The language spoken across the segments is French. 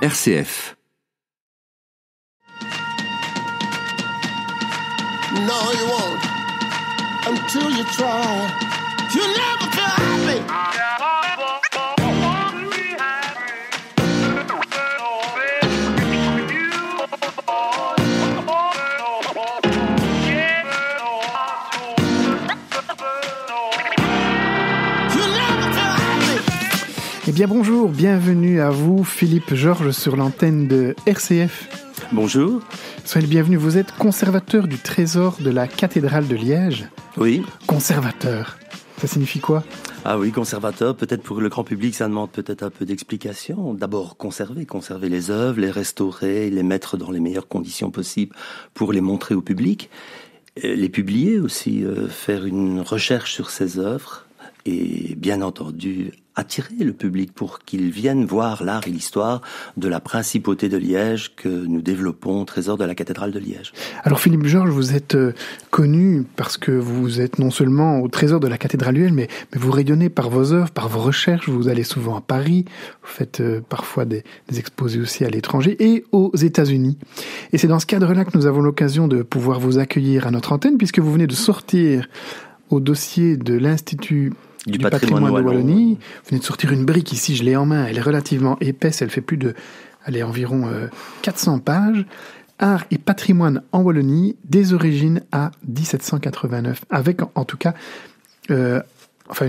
RCF. No, you won't until you try. You'll never feel happy. Eh bien bonjour, bienvenue à vous, Philippe Georges sur l'antenne de RCF. Bonjour. Soyez le bienvenu, vous êtes conservateur du trésor de la cathédrale de Liège. Oui. Conservateur, ça signifie quoi ? Ah oui, conservateur, peut-être pour le grand public, ça demande peut-être un peu d'explication. D'abord, conserver les œuvres, les restaurer, les mettre dans les meilleures conditions possibles pour les montrer au public. Les publier aussi, faire une recherche sur ces œuvres et bien entendu attirer le public pour qu'il vienne voir l'art et l'histoire de la principauté de Liège que nous développons au trésor de la cathédrale de Liège. Alors Philippe Georges, vous êtes connu parce que vous êtes non seulement au trésor de la cathédrale de Liège, mais vous rayonnez par vos œuvres, par vos recherches. Vous allez souvent à Paris, vous faites parfois des exposés aussi à l'étranger et aux États-Unis. Et c'est dans ce cadre-là que nous avons l'occasion de pouvoir vous accueillir à notre antenne, puisque vous venez de sortir au dossier de l'Institut du patrimoine de Wallonie. Vous venez de sortir une brique ici, je l'ai en main, elle est relativement épaisse, elle fait environ 400 pages. Art et patrimoine en Wallonie, des origines à 1789, avec en tout cas une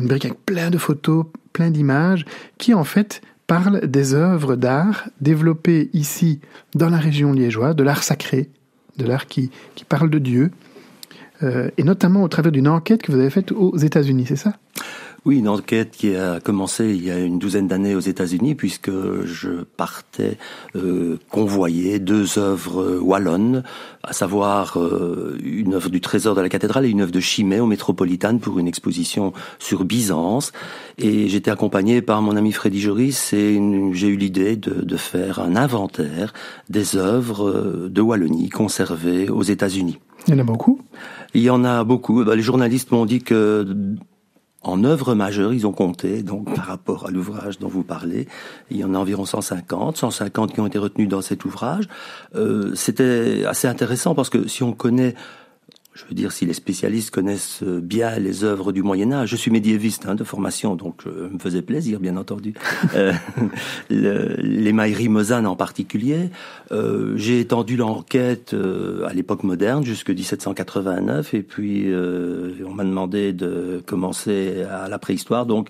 brique avec plein de photos, plein d'images, qui en fait parle des œuvres d'art développées ici dans la région liégeoise, de l'art sacré, de l'art qui parle de Dieu, et notamment au travers d'une enquête que vous avez faite aux États-Unis, c'est ça ? Oui, une enquête qui a commencé il y a une douzaine d'années aux États-Unis, puisque je partais convoyer deux œuvres wallonnes, à savoir une œuvre du trésor de la cathédrale et une œuvre de Chimay au Métropolitane pour une exposition sur Byzance. Et j'étais accompagné par mon ami Freddy Joris et j'ai eu l'idée de faire un inventaire des œuvres de Wallonie conservées aux États-Unis. Il y en a beaucoup ? Il y en a beaucoup. Les journalistes m'ont dit que en œuvres majeures, ils ont compté, donc par rapport à l'ouvrage dont vous parlez, il y en a environ 150 qui ont été retenus dans cet ouvrage. C'était assez intéressant parce que si on connaît, si les spécialistes connaissent bien les œuvres du Moyen-Âge, je suis médiéviste de formation, donc je me faisais plaisir, bien entendu. L'émaillerie Mosane en particulier. J'ai étendu l'enquête à l'époque moderne, jusqu'en 1789, et puis on m'a demandé de commencer à la préhistoire, donc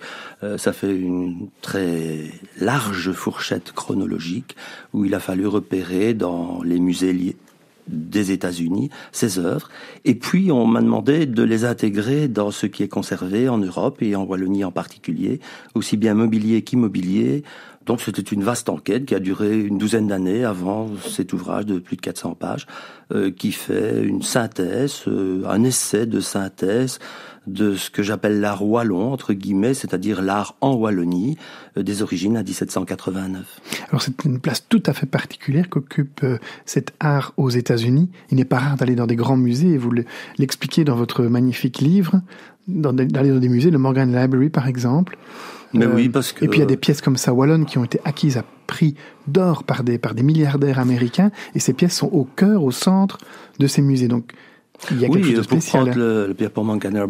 ça fait une très large fourchette chronologique où il a fallu repérer dans les musées des États-Unis, ces œuvres. Et puis, on m'a demandé de les intégrer dans ce qui est conservé en Europe et en Wallonie en particulier, aussi bien mobilier qu'immobilier. Donc, c'était une vaste enquête qui a duré une douzaine d'années avant cet ouvrage de plus de 400 pages, qui fait une synthèse, un essai de synthèse de ce que j'appelle l'art wallon, entre guillemets, c'est-à-dire l'art en Wallonie, des origines à 1789. Alors c'est une place tout à fait particulière qu'occupe cet art aux États-Unis. Il n'est pas rare d'aller dans des grands musées, et vous l'expliquez dans votre magnifique livre, d'aller dans des musées, le Morgan Library par exemple. Mais oui, parce que... Et puis il y a des pièces comme ça wallonnes qui ont été acquises à prix d'or par des milliardaires américains, et ces pièces sont au cœur, au centre de ces musées. Donc il y a quelque chose de spécial. Pour prendre le Pierpont Morgan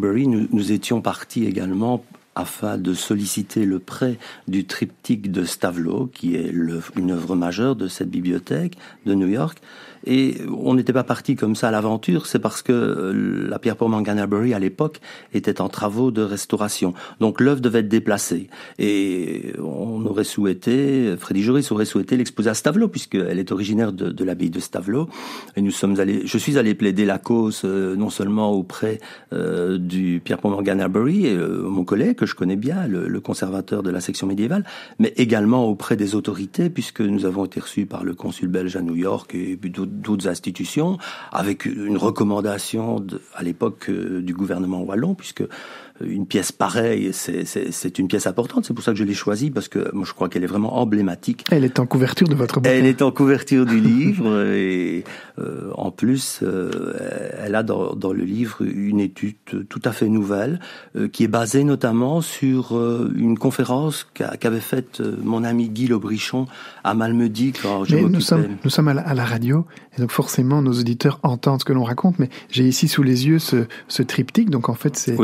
nous étions partis également afin de solliciter le prêt du triptyque de Stavelot, qui est une œuvre majeure de cette bibliothèque de New York. Et on n'était pas parti comme ça à l'aventure, c'est parce que la Pierpont Morgan à l'époque était en travaux de restauration. Donc l'œuvre devait être déplacée. Et on aurait souhaité, Freddy Joris aurait souhaité l'exposer à Stavelot, puisqu'elle est originaire de l'abbaye de Stavelot. Et je suis allé plaider la cause non seulement auprès du Pierpont Morgan mon collègue que je connais bien, le conservateur de la section médiévale, mais également auprès des autorités, puisque nous avons été reçus par le consul belge à New York et d'autres institutions, avec une recommandation à l'époque du gouvernement wallon, puisque une pièce pareille, c'est une pièce importante. C'est pour ça que je l'ai choisie, parce que moi je crois qu'elle est vraiment emblématique. Elle est en couverture de votre bouquin. Elle est en couverture du livre et en plus, elle a dans le livre une étude tout à fait nouvelle qui est basée notamment sur une conférence qu'avait faite mon ami Guy Lobrichon à Malmedy quand je m'occupais. Nous sommes à la radio et donc forcément nos auditeurs entendent ce que l'on raconte, mais j'ai ici sous les yeux ce triptyque, donc en fait c'est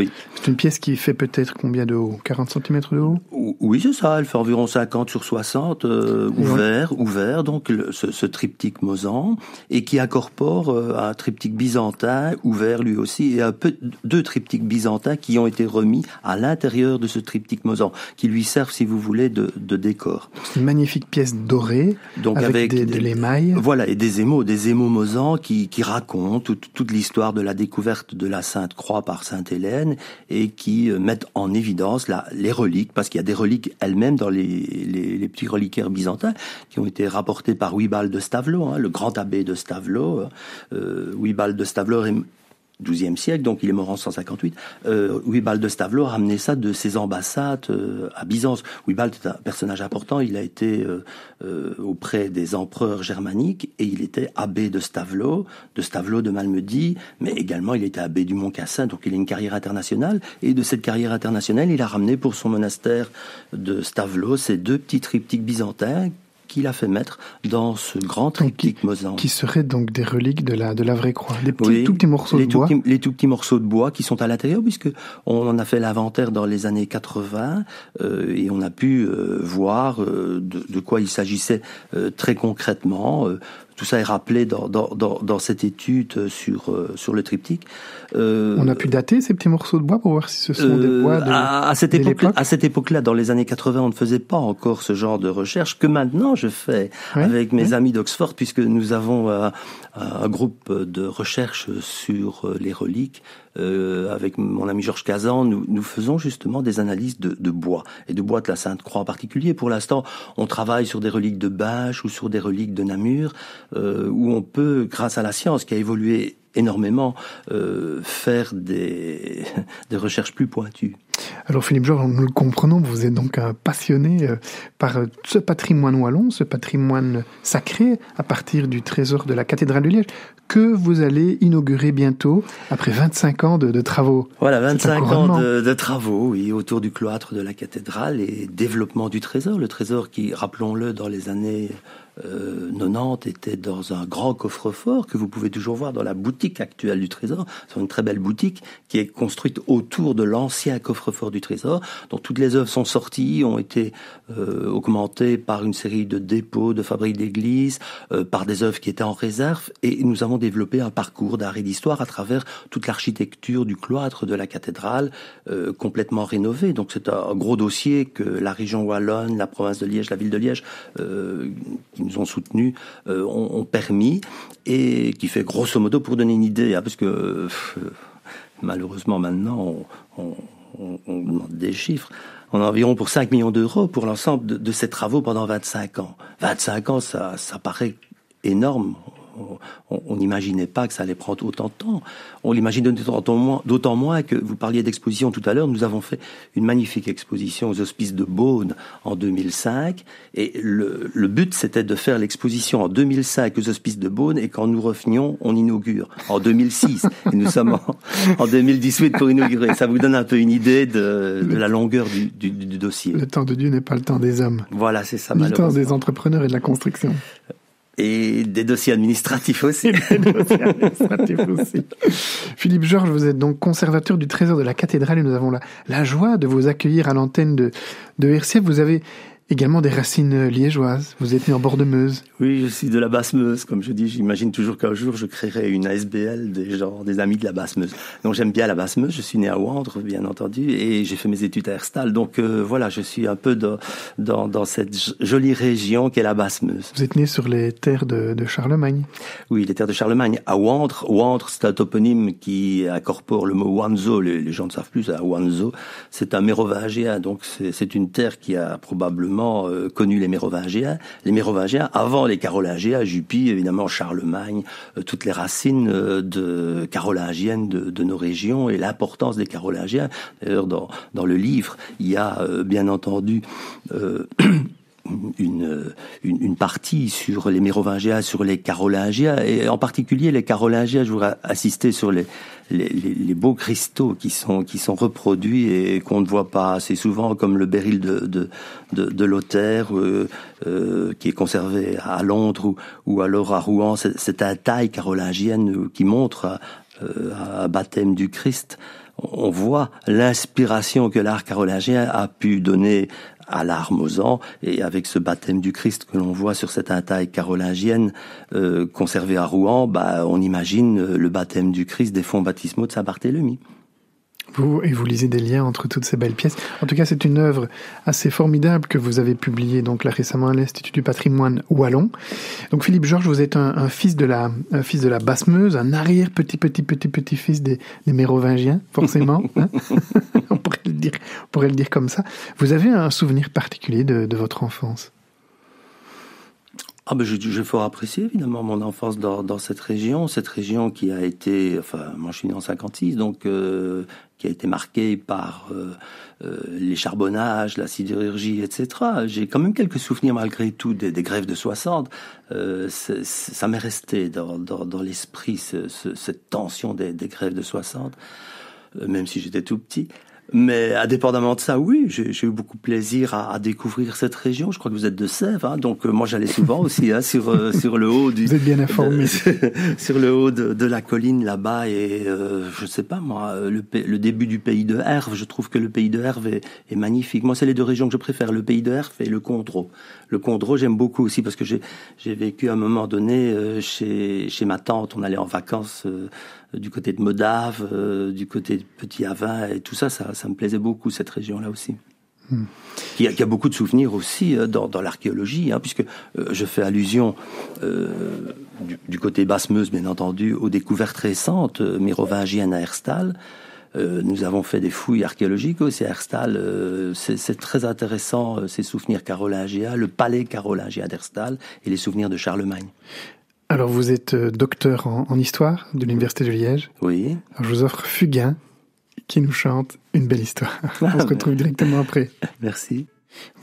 une pièce qui fait peut-être combien de haut? 40 cm de haut? Oui, c'est ça, elle fait environ 50 sur 60, ouvert, donc ce triptyque Mozan, et qui incorpore un triptyque byzantin, ouvert lui aussi, et deux triptyques byzantins qui ont été remis à l'intérieur de ce triptyque Mozan, qui lui servent, si vous voulez, de décor. C'est une magnifique pièce dorée, donc avec de l'émail. Voilà, et des émaux Mozan qui racontent toute l'histoire de la découverte de la Sainte Croix par Sainte Hélène, et qui mettent en évidence les reliques, parce qu'il y a des reliques elles-mêmes dans les petits reliquaires byzantins qui ont été rapportés par Wibald de Stavelot, le grand abbé de Stavelot. Wibald de Stavelot est XIIe siècle, donc il est mort en 158. Wibald de Stavelot a ramené ça de ses ambassades à Byzance. Wibald est un personnage important, il a été auprès des empereurs germaniques, et il était abbé de Stavelot de Malmedy, mais également il était abbé du Mont-Cassin, donc il a une carrière internationale, et de cette carrière internationale, il a ramené pour son monastère de Stavelot ces deux petits triptyques byzantins qu'il a fait mettre dans ce grand triptyque Mozan. Qui seraient donc des reliques de la vraie croix. Des tout petits morceaux de bois. Les tout petits morceaux de bois qui sont à l'intérieur, puisque on en a fait l'inventaire dans les années 80, et on a pu voir de quoi il s'agissait très concrètement. Tout ça est rappelé dans cette étude sur le triptyque. On a pu dater ces petits morceaux de bois pour voir si ce sont des bois à cette époque-là, dans les années 80, on ne faisait pas encore ce genre de recherche que maintenant je fais avec mes amis d'Oxford, puisque nous avons un groupe de recherche sur les reliques. Avec mon ami Georges Cazan, nous faisons justement des analyses de bois, et de bois de la Sainte Croix en particulier. Pour l'instant, on travaille sur des reliques de Binche ou sur des reliques de Namur, où on peut, grâce à la science qui a évolué énormément, faire des recherches plus pointues. Alors Philippe Georges, nous le comprenons, vous êtes donc un passionné par ce patrimoine wallon, ce patrimoine sacré à partir du trésor de la cathédrale de Liège, que vous allez inaugurer bientôt, après 25 ans de travaux. Voilà, 25 ans de travaux, oui, autour du cloître de la cathédrale et développement du trésor. Le trésor qui, rappelons-le, dans les années 90 était dans un grand coffre-fort que vous pouvez toujours voir dans la boutique actuelle du Trésor. C'est une très belle boutique qui est construite autour de l'ancien coffre-fort du Trésor, dont toutes les œuvres sont sorties, ont été augmentées par une série de dépôts, de fabriques d'églises, par des œuvres qui étaient en réserve, et nous avons développé un parcours d'art et d'histoire à travers toute l'architecture du cloître de la cathédrale, complètement rénové. Donc c'est un gros dossier que la région wallonne, la province de Liège, la ville de Liège, qui nous ont soutenus, ont permis, et qui fait grosso modo, pour donner une idée, parce que malheureusement maintenant on demande des chiffres, on a environ pour 5 millions d'euros pour l'ensemble de ces travaux pendant 25 ans. 25 ans, ça paraît énorme. On n'imaginait pas que ça allait prendre autant de temps. On l'imagine d'autant moins que, vous parliez d'exposition tout à l'heure, nous avons fait une magnifique exposition aux Hospices de Beaune en 2005, et le but c'était de faire l'exposition en 2005 aux Hospices de Beaune, et quand nous revenions, on inaugure en 2006, et nous sommes en 2018 pour inaugurer. Ça vous donne un peu une idée de la longueur du dossier. Le temps de Dieu n'est pas le temps des hommes. Voilà, c'est ça, malheureusement. Le temps des entrepreneurs et de la construction. Et des dossiers administratifs aussi. Philippe Georges, vous êtes donc conservateur du trésor de la cathédrale, et nous avons la joie de vous accueillir à l'antenne de RCF. Vous avez également des racines liégeoises. Vous êtes né en bord de Meuse. Oui, je suis de la Basse-Meuse. Comme je dis, j'imagine toujours qu'un jour, je créerai une ASBL des amis de la Basse-Meuse. Donc, j'aime bien la Basse-Meuse. Je suis né à Wandre, bien entendu, et j'ai fait mes études à Herstal. Donc, voilà, je suis un peu dans cette jolie région qu'est la Basse-Meuse. Vous êtes né sur les terres de Charlemagne. Oui, les terres de Charlemagne, à Wandre. Wandre, c'est un toponyme qui incorpore le mot Wanzo. Les gens ne savent plus, Wanzo. C'est un mérovingien. Donc, c'est une terre qui a probablement évidemment connu les Mérovingiens. Les Mérovingiens, avant les Carolingiens, Jupy, évidemment Charlemagne, toutes les racines carolingiennes de nos régions et l'importance des Carolingiens. D'ailleurs, dans le livre, il y a bien entendu une partie sur les Mérovingiens, sur les Carolingiens, et en particulier les Carolingiens. Je voudrais insister sur les beaux cristaux qui sont reproduits et qu'on ne voit pas assez souvent, comme le béryl de Lothaire, qui est conservé à Londres ou alors à Rouen. C'est un taille carolingienne qui montre un baptême du Christ. On voit l'inspiration que l'art carolingien a pu donner à l'art mosan, et avec ce baptême du Christ que l'on voit sur cette intaille carolingienne conservée à Rouen, on imagine le baptême du Christ des fonts baptismaux de Saint-Barthélemy. Vous lisez des liens entre toutes ces belles pièces. En tout cas, c'est une œuvre assez formidable que vous avez publiée donc là récemment à l'Institut du patrimoine wallon. Donc Philippe Georges, vous êtes un fils de la Basse-Meuse, un arrière-petit-fils des Mérovingiens, forcément. Hein. On pourrait le dire comme ça. Vous avez un souvenir particulier de votre enfance? J'ai fort apprécié évidemment mon enfance dans cette région qui a été, moi je suis né en 56, donc qui a été marquée par les charbonnages, la sidérurgie, etc. J'ai quand même quelques souvenirs malgré tout des grèves de 60. Ça m'est resté dans l'esprit cette tension des grèves de 60, même si j'étais tout petit. Mais indépendamment de ça, oui, j'ai eu beaucoup de plaisir à découvrir cette région. Je crois que vous êtes de Sèvres, hein, donc moi j'allais souvent aussi sur le haut du. Vous êtes bien informé. Sur le haut de la colline là-bas, et je sais pas moi, le début du pays de Herve. Je trouve que le pays de Herve est magnifique. Moi, c'est les deux régions que je préfère, le pays de Herve et le Condro. Le Condro, j'aime beaucoup aussi parce que j'ai vécu à un moment donné chez ma tante. On allait en vacances. Du côté de Modave, du côté de Petit-Avin, et tout ça me plaisait beaucoup, cette région-là aussi. Il y a beaucoup de souvenirs aussi dans l'archéologie, hein, puisque je fais allusion du côté Basse-Meuse, bien entendu, aux découvertes récentes mérovingiennes à Herstal. Nous avons fait des fouilles archéologiques aussi à Herstal. C'est très intéressant, ces souvenirs carolingiens, le palais carolingien d'Herstal et les souvenirs de Charlemagne. Alors, vous êtes docteur en histoire de l'Université de Liège. Oui. Alors, je vous offre Fugain, qui nous chante une belle histoire. On se retrouve directement après. Merci.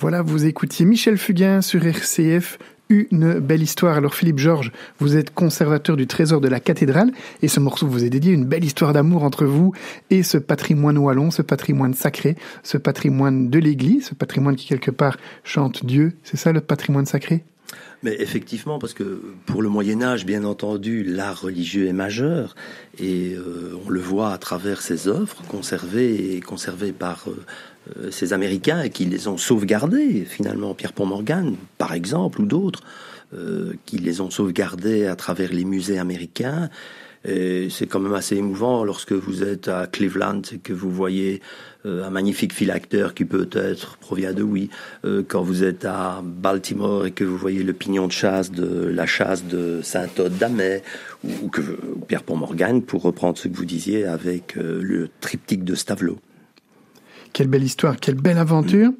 Voilà, vous écoutiez Michel Fugain sur RCF, une belle histoire. Alors, Philippe Georges, vous êtes conservateur du trésor de la cathédrale, et ce morceau vous est dédié, une belle histoire d'amour entre vous et ce patrimoine wallon, ce patrimoine sacré, ce patrimoine de l'Église, ce patrimoine qui, quelque part, chante Dieu. C'est ça, le patrimoine sacré ? Mais effectivement, parce que pour le Moyen-Âge, bien entendu, l'art religieux est majeur, et on le voit à travers ces œuvres conservées par ces Américains, et qui les ont sauvegardées, finalement, Pierre-Pont Morgan, par exemple, ou d'autres, qui les ont sauvegardées à travers les musées américains. Et c'est quand même assez émouvant lorsque vous êtes à Cleveland et que vous voyez un magnifique phylactère qui peut-être provient de quand vous êtes à Baltimore et que vous voyez le pignon de chasse la chasse de Saint-Odd d'Amay, ou Pierre-Pont Morgan, pour reprendre ce que vous disiez, avec le triptyque de Stavelot. Quelle belle histoire, quelle belle aventure.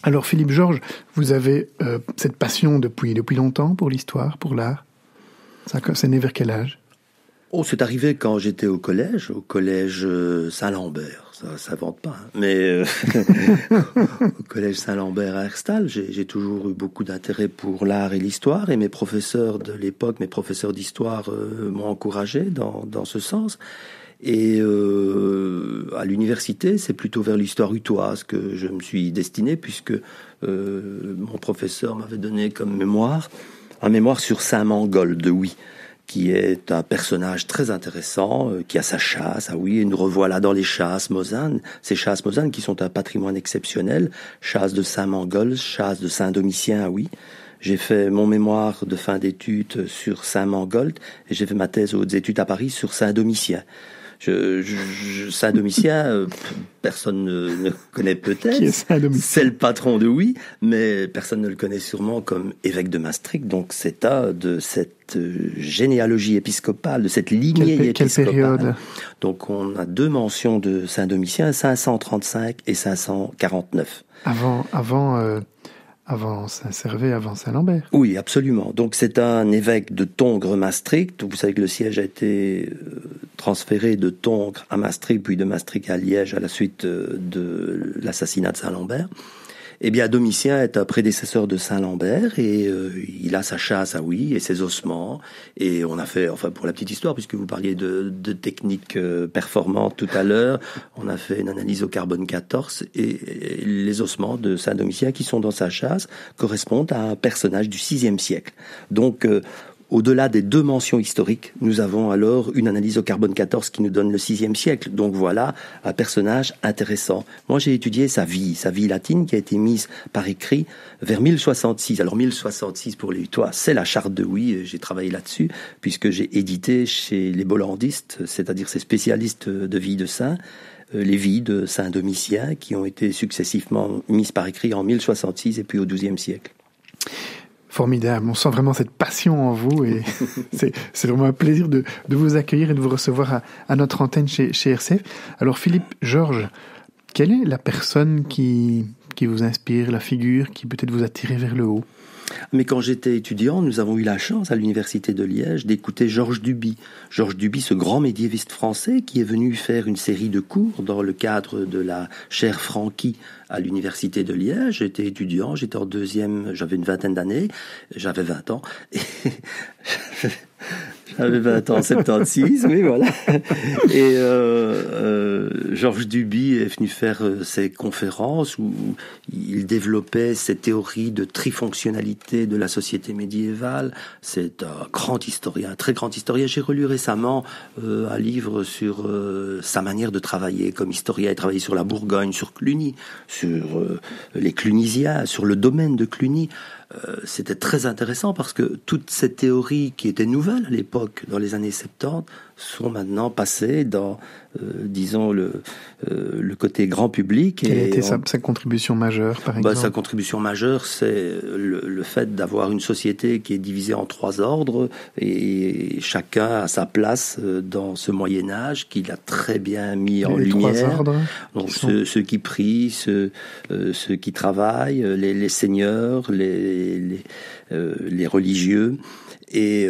Alors Philippe Georges, vous avez cette passion depuis longtemps pour l'histoire, pour l'art. C'est né vers quel âge ? C'est arrivé quand j'étais au collège Saint-Lambert. Ça s'invente pas, hein. Mais au collège Saint-Lambert à Herstal, j'ai toujours eu beaucoup d'intérêt pour l'art et l'histoire, et mes professeurs de l'époque, mes professeurs d'histoire m'ont encouragé dans ce sens. Et à l'université, c'est plutôt vers l'histoire utoise que je me suis destiné, puisque mon professeur m'avait donné comme mémoire un mémoire sur Saint Mangold de Huy, qui est un personnage très intéressant, qui a sa chasse, et nous revoilà dans les chasses mosanes, ces chasses mosanes qui sont un patrimoine exceptionnel, chasse de Saint-Mangold, chasse de Saint-Domitien, J'ai fait mon mémoire de fin d'études sur Saint-Mangold, et j'ai fait ma thèse aux études à Paris sur Saint-Domitien. Saint-Domitien, personne ne connaît peut-être. Qui est Saint-Domitien ? C'est le patron de Huy, mais personne ne le connaît sûrement comme évêque de Maastricht. Donc c'est de cette généalogie épiscopale, de cette lignée épiscopale. Quelle période ? Donc on a deux mentions de Saint-Domitien, 535 et 549. avant Saint-Servais, avant Saint-Lambert. Oui, absolument. Donc c'est un évêque de Tongres-Maastricht. Vous savez que le siège a été transféré de Tongres à Maastricht, puis de Maastricht à Liège à la suite de l'assassinat de Saint-Lambert. Eh bien, Domitien est un prédécesseur de Saint-Lambert et il a sa châsse à Huy et ses ossements. Et on a fait, enfin pour la petite histoire, puisque vous parliez de techniques performantes tout à l'heure, on a fait une analyse au carbone 14 et les ossements de Saint-Domitien qui sont dans sa châsse correspondent à un personnage du VIe siècle. Donc, au-delà des deux mentions historiques, nous avons alors une analyse au carbone 14 qui nous donne le VIe siècle. Donc voilà un personnage intéressant. Moi, j'ai étudié sa vie latine qui a été mise par écrit vers 1066. Alors 1066 pour les Hutois, c'est la charte de Huy. J'ai travaillé là-dessus puisque j'ai édité chez les bollandistes, c'est-à-dire ces spécialistes de vie de saint, les vies de Saint Domitien qui ont été successivement mises par écrit en 1066 et puis au XIIe siècle. Formidable, on sent vraiment cette passion en vous et c'est vraiment un plaisir de vous accueillir et de vous recevoir à notre antenne chez RCF. Alors Philippe, Georges, quelle est la personne qui vous inspire, la figure qui peut-être vous attirer vers le haut ? Mais quand j'étais étudiant, nous avons eu la chance à l'université de Liège d'écouter Georges Duby. Georges Duby, ce grand médiéviste français qui est venu faire une série de cours dans le cadre de la chaire Franqui à l'université de Liège. J'étais étudiant, j'étais en deuxième, j'avais une vingtaine d'années, j'avais 20 ans. Et j'avais 20 ans en 76, oui, voilà. Et Georges Duby est venu faire ses conférences où il développait ces théories de trifonctionnalité de la société médiévale. C'est un grand historien, un très grand historien. J'ai relu récemment un livre sur sa manière de travailler comme historien. Il travaillait sur la Bourgogne, sur Cluny, sur les Clunisiens, sur le domaine de Cluny. C'était très intéressant parce que toutes ces théories qui étaient nouvelles à l'époque, dans les années 70, sont maintenant passées dans, disons, le côté grand public. Quelle a été sa contribution majeure, par exemple ? Sa contribution majeure, c'est le fait d'avoir une société qui est divisée en 3 ordres et chacun a sa place dans ce Moyen-Âge qu'il a très bien mis en lumière. Les 3 ordres. Donc ceux qui prient, ceux qui travaillent, les seigneurs, les religieux et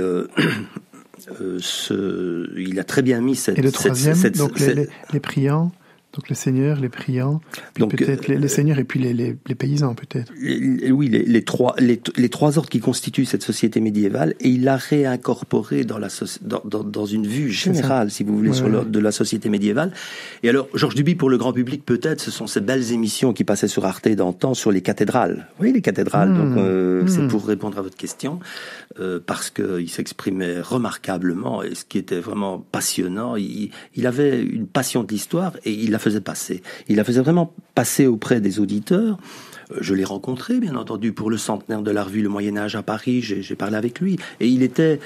il a très bien mis cette... Et le troisième, donc les priants, donc les seigneurs, les priants, puis donc, peut-être les seigneurs et puis les paysans peut-être. Oui, les trois ordres qui constituent cette société médiévale, et il l'a réincorporé dans une vue générale, si vous voulez, de la société médiévale. Et alors, Georges Duby, pour le grand public peut-être, ce sont ces belles émissions qui passaient sur Arte d'antan sur les cathédrales. Oui, les cathédrales, donc c'est pour répondre à votre question, parce qu'il s'exprimait remarquablement, et ce qui était vraiment passionnant, il avait une passion de l'histoire, et il la faisait passer. Il la faisait vraiment passer auprès des auditeurs. Je l'ai rencontré, bien entendu, pour le centenaire de la revue Le Moyen-Âge à Paris. J'ai parlé avec lui. Et il était...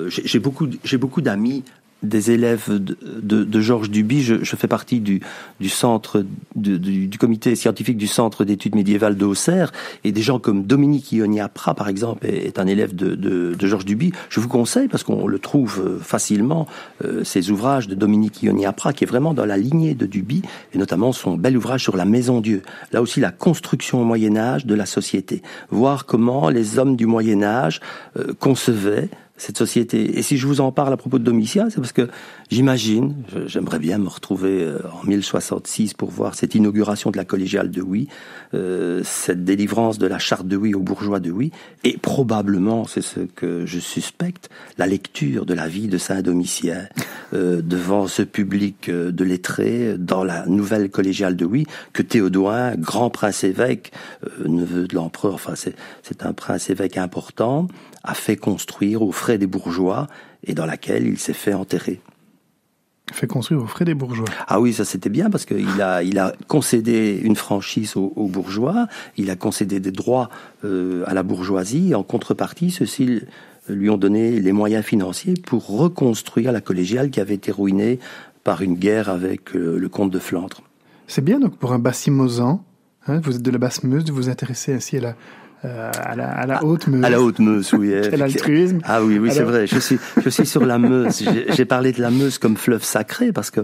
j'ai beaucoup d'amis, des élèves de Georges Duby. Je fais partie du centre, du comité scientifique du Centre d'études médiévales de Auxerre. Et des gens comme Dominique Ioniapra, par exemple, est un élève de Georges Duby. Je vous conseille, parce qu'on le trouve facilement, ces ouvrages de Dominique Ioniapra, qui est vraiment dans la lignée de Duby, et notamment son bel ouvrage sur la Maison Dieu. Là aussi, la construction au Moyen-Âge de la société. Voir comment les hommes du Moyen-Âge concevaient cette société. Et si je vous en parle à propos de Domitien, c'est parce que j'aimerais bien me retrouver en 1066 pour voir cette inauguration de la collégiale de Huy, cette délivrance de la charte de Huy aux bourgeois de Huy, et probablement, c'est ce que je suspecte, la lecture de la vie de Saint Domitien devant ce public de lettrés dans la nouvelle collégiale de Huy, que Théodoin, grand prince-évêque, neveu de l'empereur, enfin c'est un prince-évêque important, a fait construire aux frais des bourgeois et dans laquelle il s'est fait enterrer. Fait construire aux frais des bourgeois. Ah oui, ça c'était bien parce qu'il a concédé une franchise aux bourgeois, il a concédé des droits à la bourgeoisie, et en contrepartie, ceux-ci lui ont donné les moyens financiers pour reconstruire la collégiale qui avait été ruinée par une guerre avec le comte de Flandre. C'est bien donc pour un Bassimosan, vous êtes de la Basse-Meuse, de vous intéresser ainsi à la Haute-Meuse. À la Haute-Meuse, oui. Quel altruisme. Ah oui, alors... c'est vrai. Je suis sur la Meuse. J'ai parlé de la Meuse comme fleuve sacré parce que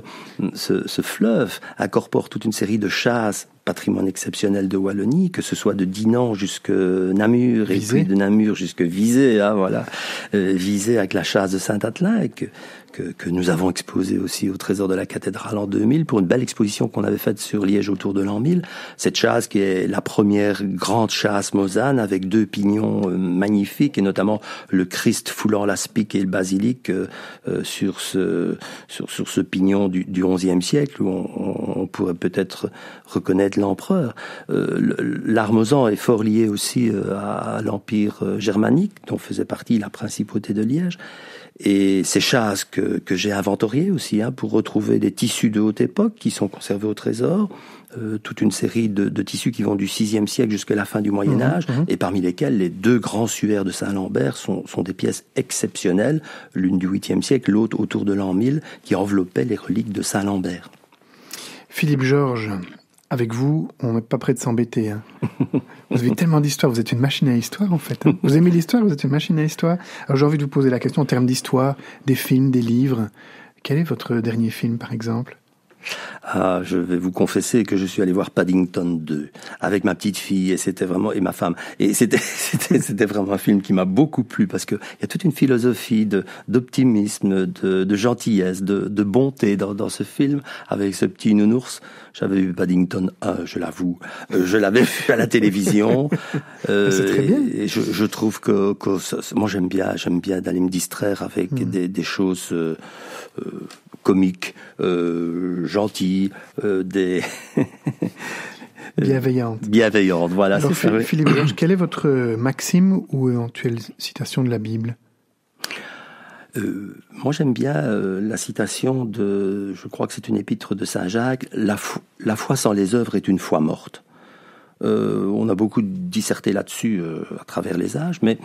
ce fleuve incorpore toute une série de chasses patrimoine exceptionnel de Wallonie, que ce soit de Dinan jusque Namur, Visé. Et puis de Namur jusque Visé, hein, voilà, Visé avec la chasse de Saint-Attelin, et que nous avons exposé aussi au Trésor de la Cathédrale en 2000 pour une belle exposition qu'on avait faite sur Liège autour de l'an 1000. Cette chasse qui est la première grande chasse mosane avec 2 pignons magnifiques et notamment le Christ foulant la spique et le basilic sur ce pignon du XIe siècle où on pourrait peut-être reconnaître l'empereur. L'art mosan est fort lié aussi à l'Empire germanique dont faisait partie la principauté de Liège. Et ces chasses que j'ai inventoriées aussi, hein, pour retrouver des tissus de haute époque qui sont conservés au trésor, toute une série de tissus qui vont du VIe siècle jusqu'à la fin du Moyen-Âge, et parmi lesquels les 2 grands suaires de Saint-Lambert sont des pièces exceptionnelles, l'une du 8e siècle, l'autre autour de l'an 1000, qui enveloppaient les reliques de Saint-Lambert. Philippe Georges, avec vous, on n'est pas prêt de s'embêter. Hein. Vous avez tellement d'histoires, vous êtes une machine à histoire en fait. Hein. Vous aimez l'histoire, vous êtes une machine à histoire. Alors j'ai envie de vous poser la question en termes d'histoire, des films, des livres. Quel est votre dernier film par exemple ? Ah, je vais vous confesser que je suis allé voir Paddington 2 avec ma petite fille et ma femme. Et c'était vraiment un film qui m'a beaucoup plu parce que il y a toute une philosophie d'optimisme, de gentillesse, de bonté dans ce film avec ce petit nounours. J'avais vu Paddington 1, je l'avoue. Je l'avais vu à la télévision. C'est très bien. Et je trouve que moi j'aime bien d'aller me distraire avec des choses comiques, gentilles, des bienveillantes. Voilà. Alors, Philippe Georges, quelle est votre maxime ou éventuelle citation de la Bible ? Moi, j'aime bien la citation je crois que c'est une épître de Saint Jacques, la foi sans les œuvres est une foi morte. On a beaucoup disserté là-dessus à travers les âges, mais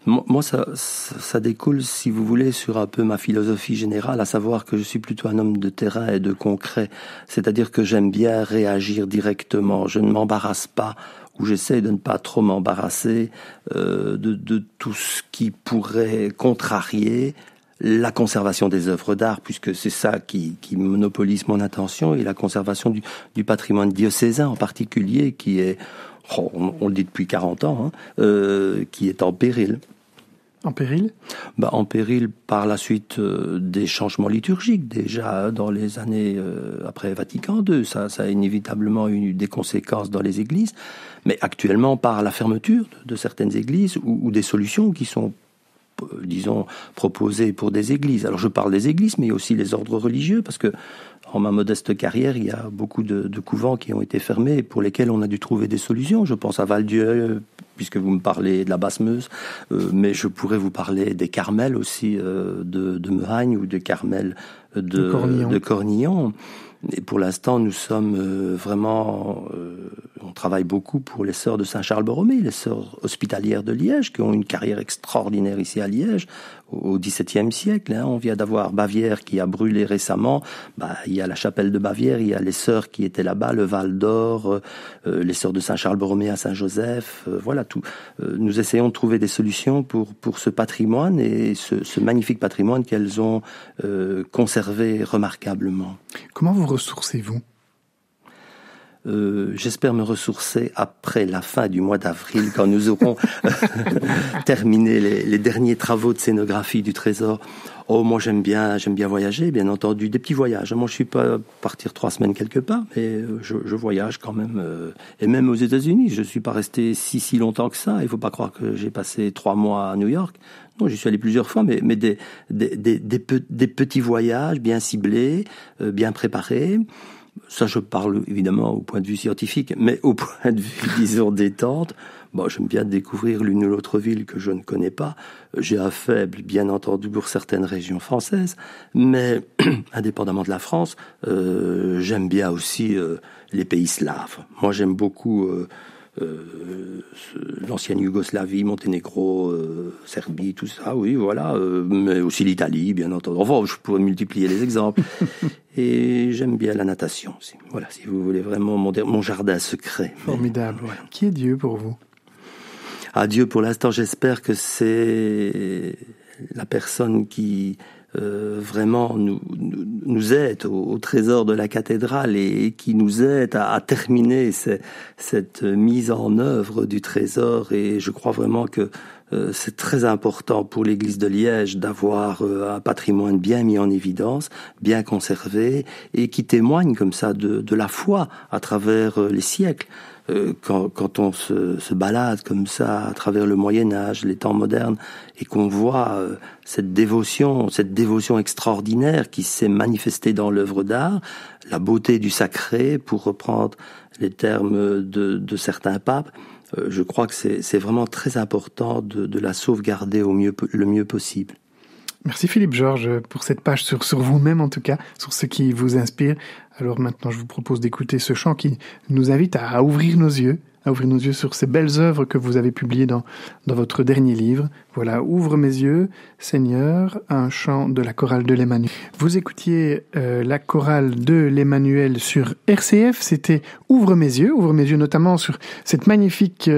moi, ça découle, si vous voulez, sur un peu ma philosophie générale, à savoir que je suis plutôt un homme de terrain et de concret. C'est-à-dire que j'aime bien réagir directement. Je ne m'embarrasse pas, ou j'essaie de ne pas trop m'embarrasser de tout ce qui pourrait contrarier la conservation des œuvres d'art, puisque c'est ça qui monopolise mon attention, et la conservation du patrimoine diocésain en particulier, qui est, on le dit depuis 40 ans, qui est en péril. En péril ? En péril par la suite des changements liturgiques, déjà dans les années après Vatican II. Ça a inévitablement eu des conséquences dans les églises, mais actuellement par la fermeture de certaines églises ou des solutions qui sont, disons, proposées pour des églises. Alors je parle des églises, mais il y a aussi les ordres religieux, parce que en ma modeste carrière, il y a beaucoup de couvents qui ont été fermés et pour lesquels on a dû trouver des solutions. Je pense à Val-Dieu, puisque vous me parlez de la Basse-Meuse, mais je pourrais vous parler des Carmels aussi, de Mehaigne, ou des Carmels de Cornillon. Et pour l'instant, nous sommes vraiment... on travaille beaucoup pour les sœurs de Saint-Charles-Borromée, les sœurs hospitalières de Liège, qui ont une carrière extraordinaire ici à Liège, au XVIIe siècle. On vient d'avoir Bavière qui a brûlé récemment. Il y a la chapelle de Bavière, il y a les sœurs qui étaient là-bas, le Val d'Or, les sœurs de Saint-Charles-Borromée à Saint-Joseph. Voilà tout. Nous essayons de trouver des solutions pour ce patrimoine et ce magnifique patrimoine qu'elles ont conservé remarquablement. Comment vous ressourcez-vous ? J'espère me ressourcer après la fin du mois d'avril, quand nous aurons terminé les derniers travaux de scénographie du Trésor. Moi j'aime bien voyager, bien entendu, des petits voyages. Moi je suis pas partir 3 semaines quelque part, mais je voyage quand même, et même aux États-Unis. Je suis pas resté si longtemps que ça. Il faut pas croire que j'ai passé 3 mois à New York. Non, j'y suis allé plusieurs fois, mais des petits voyages bien ciblés, bien préparés. Ça, je parle évidemment au point de vue scientifique, mais au point de vue, disons, détente, j'aime bien découvrir l'une ou l'autre ville que je ne connais pas. J'ai un faible, bien entendu, pour certaines régions françaises, mais indépendamment de la France, j'aime bien aussi les pays slaves. Moi, j'aime beaucoup l'ancienne Yougoslavie, Monténégro, Serbie, tout ça, oui, voilà, mais aussi l'Italie, bien entendu. Enfin, je pourrais multiplier les exemples. Et j'aime bien la natation aussi. Voilà, si vous voulez vraiment mon jardin secret. Formidable. Voilà. Qui est Dieu pour vous ? Dieu, pour l'instant, j'espère que c'est la personne qui vraiment nous aide au trésor de la cathédrale et qui nous aide à terminer cette mise en œuvre du trésor. Et je crois vraiment que c'est très important pour l'Église de Liège d'avoir un patrimoine bien mis en évidence, bien conservé, et qui témoigne comme ça de la foi à travers les siècles. Quand on se balade comme ça à travers le Moyen-Âge, les temps modernes, et qu'on voit cette dévotion extraordinaire qui s'est manifestée dans l'œuvre d'art, la beauté du sacré, pour reprendre les termes de certains papes, je crois que c'est vraiment très important de la sauvegarder le mieux possible. Merci Philippe Georges pour cette page sur vous-même en tout cas, sur ce qui vous inspire. Alors maintenant je vous propose d'écouter ce chant qui nous invite à ouvrir nos yeux sur ces belles œuvres que vous avez publiées dans votre dernier livre. Voilà, Ouvre mes yeux, Seigneur, un chant de la chorale de l'Emmanuel. Vous écoutiez la chorale de l'Emmanuel sur RCF, c'était Ouvre mes yeux notamment sur cette magnifique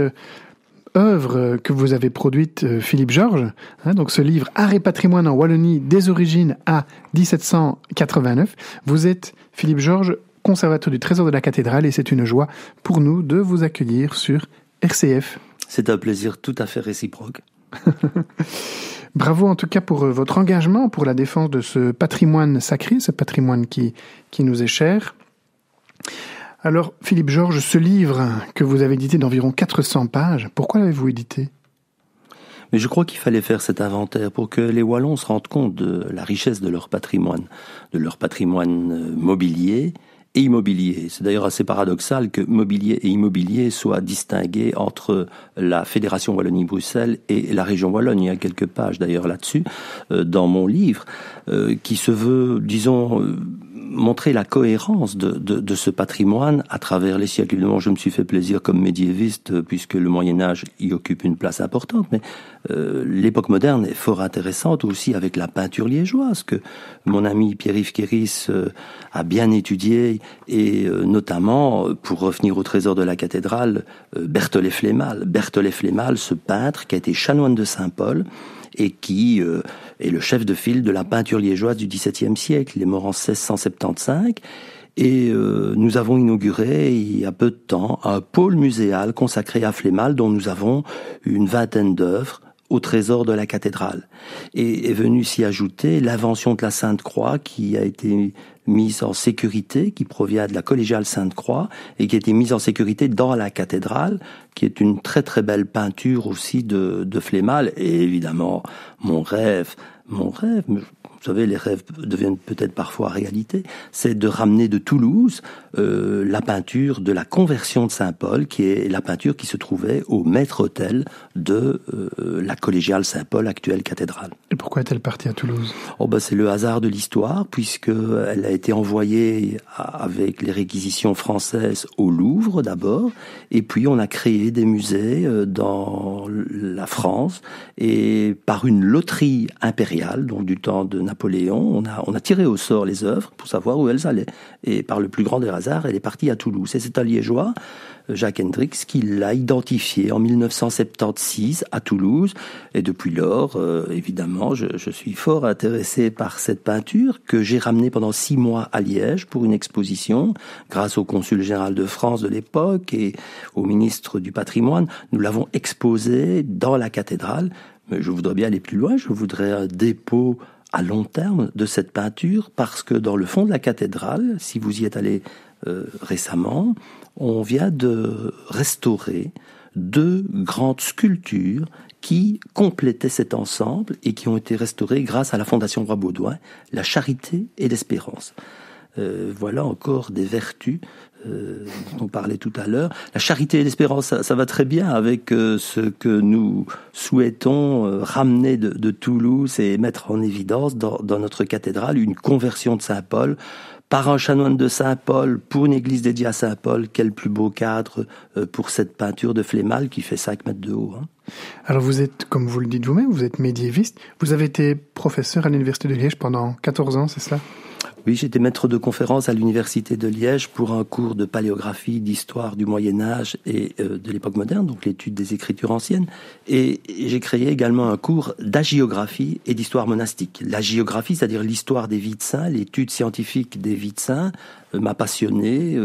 œuvre que vous avez produite, Philippe Georges, donc ce livre Art et patrimoine en Wallonie des origines à 1789. Vous êtes, Philippe Georges, conservateur du trésor de la cathédrale, et c'est une joie pour nous de vous accueillir sur RCF. C'est un plaisir tout à fait réciproque. Bravo en tout cas pour votre engagement pour la défense de ce patrimoine sacré, ce patrimoine qui nous est cher. Alors, Philippe Georges, ce livre que vous avez édité d'environ 400 pages, pourquoi l'avez-vous édité ? Mais je crois qu'il fallait faire cet inventaire pour que les Wallons se rendent compte de la richesse de leur patrimoine mobilier et immobilier. C'est d'ailleurs assez paradoxal que mobilier et immobilier soient distingués entre la Fédération Wallonie-Bruxelles et la région Wallonne. Il y a quelques pages d'ailleurs là-dessus dans mon livre qui se veut, disons, montrer la cohérence de ce patrimoine à travers les siècles. Évidemment, je me suis fait plaisir comme médiéviste puisque le Moyen-Âge y occupe une place importante, mais l'époque moderne est fort intéressante aussi avec la peinture liégeoise que mon ami Pierre-Yves Kéris a bien étudié, et notamment, pour revenir au trésor de la cathédrale, Berthollet Flémal, ce peintre qui a été chanoine de Saint-Paul et qui est le chef de file de la peinture liégeoise du XVIIe siècle. Il est mort en 1675. Et nous avons inauguré, il y a peu de temps, un pôle muséal consacré à Flémal, dont nous avons une vingtaine d'œuvres au trésor de la cathédrale. Et est venu s'y ajouter l'invention de la Sainte-Croix qui a été mise en sécurité, qui provient de la collégiale Sainte-Croix et qui a été mise en sécurité dans la cathédrale, qui est une très très belle peinture aussi de Flémal. Et évidemment, mon rêve, vous savez, les rêves deviennent peut-être parfois réalité, c'est de ramener de Toulouse la peinture de la conversion de Saint-Paul, qui est la peinture qui se trouvait au maître-autel de la collégiale Saint-Paul, actuelle cathédrale. Et pourquoi est-elle partie à Toulouse ? C'est le hasard de l'histoire, puisqu'elle a été envoyée avec les réquisitions françaises au Louvre d'abord, et puis on a créé des musées dans la France, et par une loterie impériale, donc du temps de Napoléon, on a tiré au sort les œuvres pour savoir où elles allaient. Et par le plus grand des hasards, elle est partie à Toulouse. Et c'est un Liégeois, Jacques Hendrix, qui l'a identifiée en 1976 à Toulouse. Et depuis lors, évidemment, je suis fort intéressé par cette peinture que j'ai ramenée pendant 6 mois à Liège pour une exposition. Grâce au consul général de France de l'époque et au ministre du patrimoine, nous l'avons exposée dans la cathédrale. Mais je voudrais bien aller plus loin, je voudrais un dépôt à long terme de cette peinture, parce que dans le fond de la cathédrale, si vous y êtes allé récemment, on vient de restaurer 2 grandes sculptures qui complétaient cet ensemble et qui ont été restaurées grâce à la Fondation Roi Baudouin, la charité et l'espérance. Voilà encore des vertus dont on parlait tout à l'heure. La charité et l'espérance, ça va très bien avec ce que nous souhaitons ramener de Toulouse et mettre en évidence dans notre cathédrale, une conversion de Saint-Paul par un chanoine de Saint-Paul pour une église dédiée à Saint-Paul. Quel plus beau cadre pour cette peinture de Flémal qui fait 5 mètres de haut. Alors vous êtes, comme vous le dites vous-même, vous êtes médiéviste. Vous avez été professeur à l'Université de Liège pendant 14 ans, c'est ça ? Oui, j'étais maître de conférence à l'université de Liège pour un cours de paléographie, d'histoire du Moyen-Âge et de l'époque moderne, donc l'étude des écritures anciennes. Et j'ai créé également un cours d'hagiographie et d'histoire monastique. L'hagiographie, c'est-à-dire l'histoire des vies de saints, l'étude scientifique des vies de saints, m'a passionné,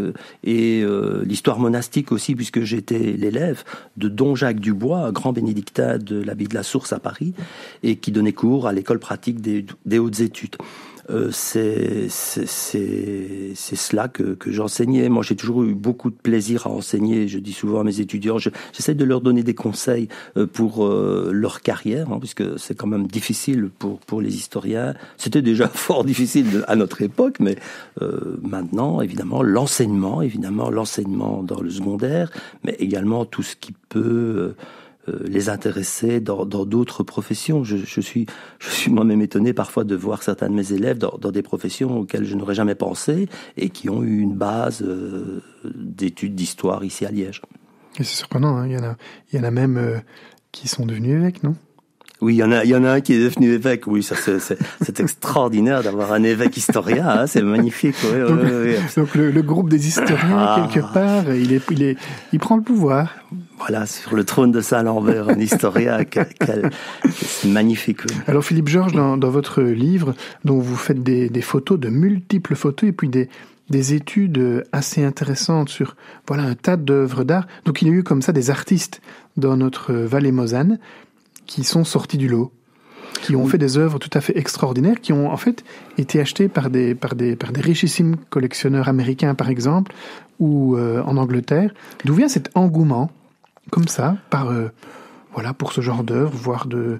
et l'histoire monastique aussi, puisque j'étais l'élève de Don Jacques Dubois, un grand bénédictin de l'abbaye de la Source à Paris, et qui donnait cours à l'école pratique des hautes études. C'est cela que j'enseignais. Moi, j'ai toujours eu beaucoup de plaisir à enseigner. Je dis souvent à mes étudiants, j'essaie de leur donner des conseils pour leur carrière, hein, puisque c'est quand même difficile pour les historiens. C'était déjà fort difficile à notre époque, mais maintenant, évidemment, l'enseignement dans le secondaire, mais également tout ce qui peut les intéresser dans d'autres professions. Je suis moi-même étonné parfois de voir certains de mes élèves dans des professions auxquelles je n'aurais jamais pensé et qui ont eu une base d'études d'histoire ici à Liège. Et c'est surprenant, hein. Il y en a même qui sont devenus évêques, non ? Oui, il y en a un qui est devenu évêque. Oui, ça c'est extraordinaire d'avoir un évêque historien. Hein, c'est magnifique. Oui, donc le groupe des historiens quelque part, il prend le pouvoir. Voilà, sur le trône de Saint-Lambert, un historien, c'est magnifique. Oui. Alors Philippe Georges, dans votre livre, dont vous faites des photos, de multiples photos, et puis des études assez intéressantes sur un tas d'œuvres d'art. Donc il y a eu comme ça des artistes dans notre vallée mosane qui sont sortis du lot, qui ont fait des œuvres tout à fait extraordinaires, qui ont en fait été achetées par des richissimes collectionneurs américains, par exemple, ou en Angleterre. D'où vient cet engouement, comme ça, pour ce genre d'œuvres, voire de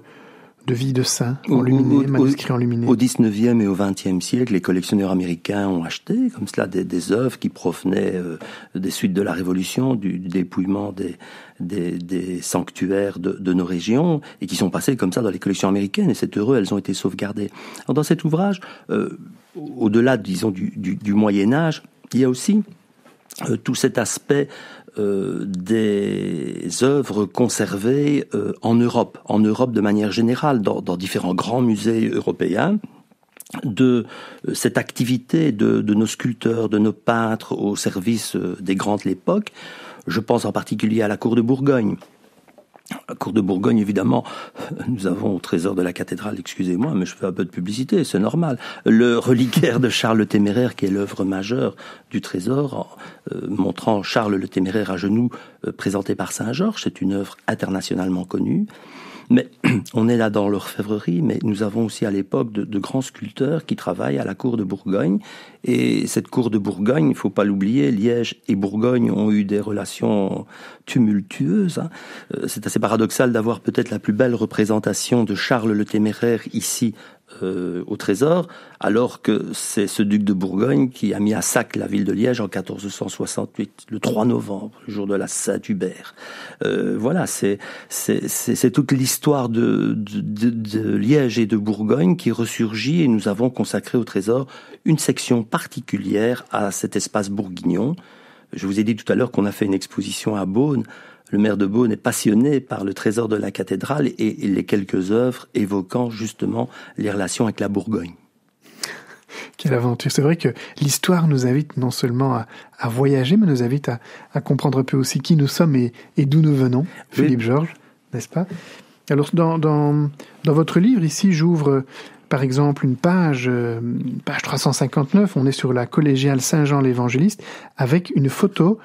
vie de saints enluminés, manuscrits enluminés. Au 19e et au 20e siècle, les collectionneurs américains ont acheté, comme cela, des œuvres qui provenaient des suites de la Révolution, du dépouillement des sanctuaires de nos régions, et qui sont passées comme ça dans les collections américaines, et c'est heureux, elles ont été sauvegardées. Alors, dans cet ouvrage, au-delà, disons, du Moyen-Âge, il y a aussi tout cet aspect des œuvres conservées en Europe de manière générale, dans différents grands musées européens, de cette activité de nos sculpteurs, de nos peintres au service des grands de l'époque. Je pense en particulier à la cour de Bourgogne. La cour de Bourgogne, évidemment, nous avons au trésor de la cathédrale, excusez-moi, mais je fais un peu de publicité, c'est normal, le reliquaire de Charles le Téméraire, qui est l'œuvre majeure du trésor, montrant Charles le Téméraire à genoux, présenté par Saint-Georges. C'est une œuvre internationalement connue. Mais on est là dans l'orfèvrerie, mais nous avons aussi à l'époque de grands sculpteurs qui travaillent à la cour de Bourgogne. Et cette cour de Bourgogne, il ne faut pas l'oublier, Liège et Bourgogne ont eu des relations tumultueuses. Hein. C'est assez paradoxal d'avoir peut-être la plus belle représentation de Charles le Téméraire ici au trésor, alors que c'est ce duc de Bourgogne qui a mis à sac la ville de Liège en 1468, le 3 novembre, le jour de la Saint-Hubert. Voilà, c'est toute l'histoire de Liège et de Bourgogne qui ressurgit, et nous avons consacré au trésor une section particulière à cet espace bourguignon. Je vous ai dit tout à l'heure qu'on a fait une exposition à Beaune. Le maire de Beaune est passionné par le trésor de la cathédrale et les quelques œuvres évoquant justement les relations avec la Bourgogne. Quelle aventure! C'est vrai que l'histoire nous invite non seulement à voyager, mais nous invite à comprendre un peu aussi qui nous sommes et d'où nous venons. Oui. Philippe Georges, n'est-ce pas? Alors, dans votre livre, ici, j'ouvre par exemple une page 359, on est sur la collégiale Saint-Jean l'Évangéliste, avec une photo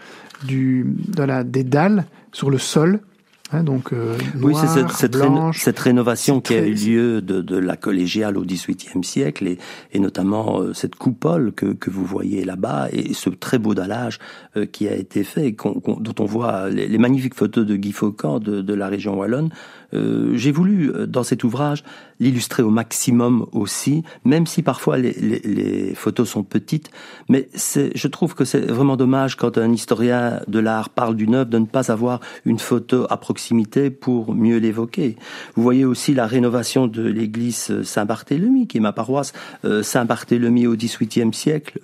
des dalles sur le sol, hein, donc noir, blanche. Cette rénovation qui a eu lieu de la collégiale au XVIIIe siècle, et notamment cette coupole que vous voyez là-bas, et ce très beau dallage qui a été fait, dont on voit les magnifiques photos de Guy Faucamp de la région wallonne. J'ai voulu, dans cet ouvrage, l'illustrer au maximum aussi, même si parfois les photos sont petites, mais je trouve que c'est vraiment dommage quand un historien de l'art parle d'une œuvre de ne pas avoir une photo à proximité pour mieux l'évoquer. Vous voyez aussi la rénovation de l'église Saint-Barthélemy, qui est ma paroisse, Saint-Barthélemy au XVIIIe siècle,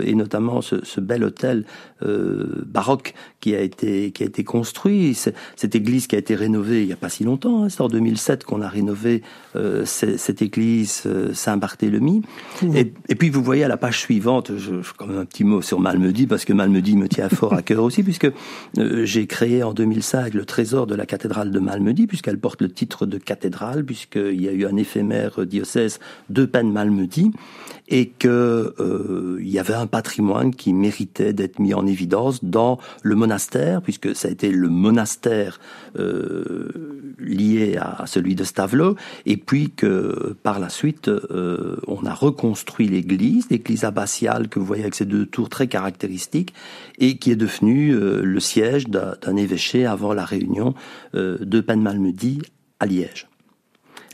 et notamment ce bel hôtel baroque qui a été construit. Cette église qui a été rénovée il n'y a pas si longtemps, récent, hein. C'est en 2007 qu'on a rénové cette église Saint-Barthélemy. Et puis vous voyez à la page suivante, je quand même un petit mot sur Malmedy, parce que Malmedy me tient fort à cœur aussi, puisque j'ai créé en 2005 le trésor de la cathédrale de Malmedy, puisqu'elle porte le titre de cathédrale, puisqu'il y a eu un éphémère diocèse de Penn-Malmedy, et que il y avait un patrimoine qui méritait d'être mis en évidence dans le monastère, puisque ça a été le monastère lié à celui de Stavelot, et puis que par la suite on a reconstruit l'église abbatiale que vous voyez avec ces deux tours très caractéristiques, et qui est devenue le siège d'un évêché avant la réunion de Penn-Malmedy à Liège.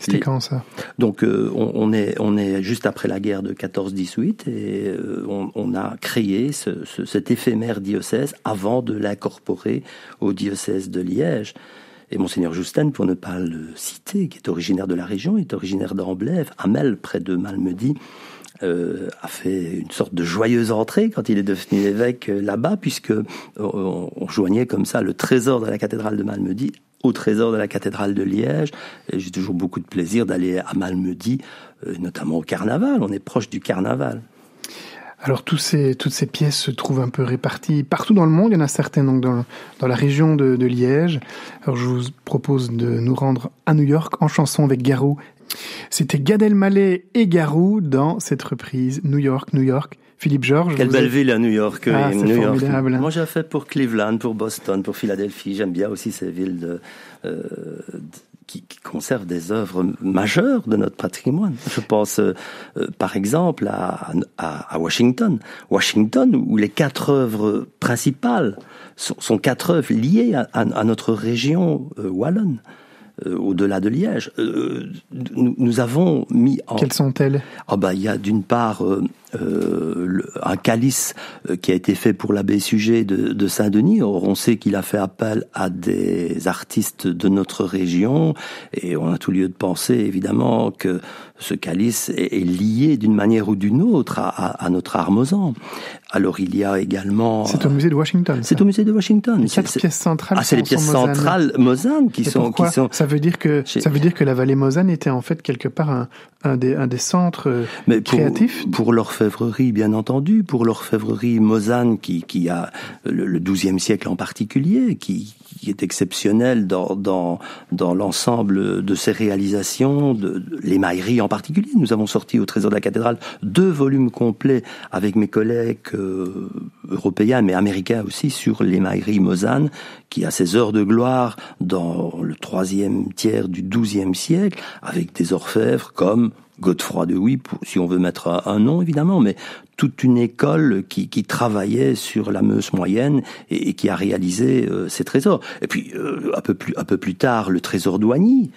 C'était quand ça? Donc on est juste après la guerre de 14-18 et on a créé cet éphémère diocèse avant de l'incorporer au diocèse de Liège. Et Monseigneur Justin, pour ne pas le citer, qui est originaire de la région, est originaire d'Amblève, à Mel, près de Malmedy, a fait une sorte de joyeuse entrée quand il est devenu évêque là-bas, puisque on joignait comme ça le trésor de la cathédrale de Malmedy au trésor de la cathédrale de Liège. Et j'ai toujours beaucoup de plaisir d'aller à Malmedy, notamment au carnaval. On est proche du carnaval. Alors toutes ces pièces se trouvent un peu réparties partout dans le monde. Il y en a certaines donc dans la région de Liège. Alors je vous propose de nous rendre à New York en chanson avec Garou. C'était Gad Elmaleh et Garou dans cette reprise New York, New York. Philippe Georges. Quelle belle ville à New York. Ah, oui, c'est New formidable. York. Moi, j'ai fait pour Cleveland, pour Boston, pour Philadelphie. J'aime bien aussi ces villes qui conservent des œuvres majeures de notre patrimoine. Je pense, par exemple, à Washington. Washington, où les 4 œuvres principales sont 4 œuvres liées à notre région wallonne. Au-delà de Liège, nous avons mis en... Quelles sont-elles? Il y a d'une part un calice qui a été fait pour l'abbé Suger de Saint-Denis. Or, on sait qu'il a fait appel à des artistes de notre région, et on a tout lieu de penser, évidemment, que ce calice est lié d'une manière ou d'une autre à notre art mosan. Alors, il y a également... C'est au musée de Washington. C'est au musée de Washington. Les 4 pièces centrales. C'est les pièces centrales mosanes qui sont... Ça veut dire que la vallée mosane était en fait quelque part un des centres créatifs. Pour l'orfèvrerie, bien entendu, pour l'orfèvrerie mosane qui a le XIIe siècle en particulier, qui est exceptionnel dans l'ensemble de ses réalisations, de l'émaillerie en particulier. Nous avons sorti au Trésor de la Cathédrale 2 volumes complets avec mes collègues européens, mais américains aussi, sur l'émaillerie mosane, qui a ses heures de gloire dans le 3e tiers du XIIe siècle, avec des orfèvres comme Godefroy de Huy, si on veut mettre un nom évidemment, mais toute une école qui travaillait sur la Meuse moyenne et qui a réalisé ces trésors. Et puis un peu plus tard, le trésor d'Oigny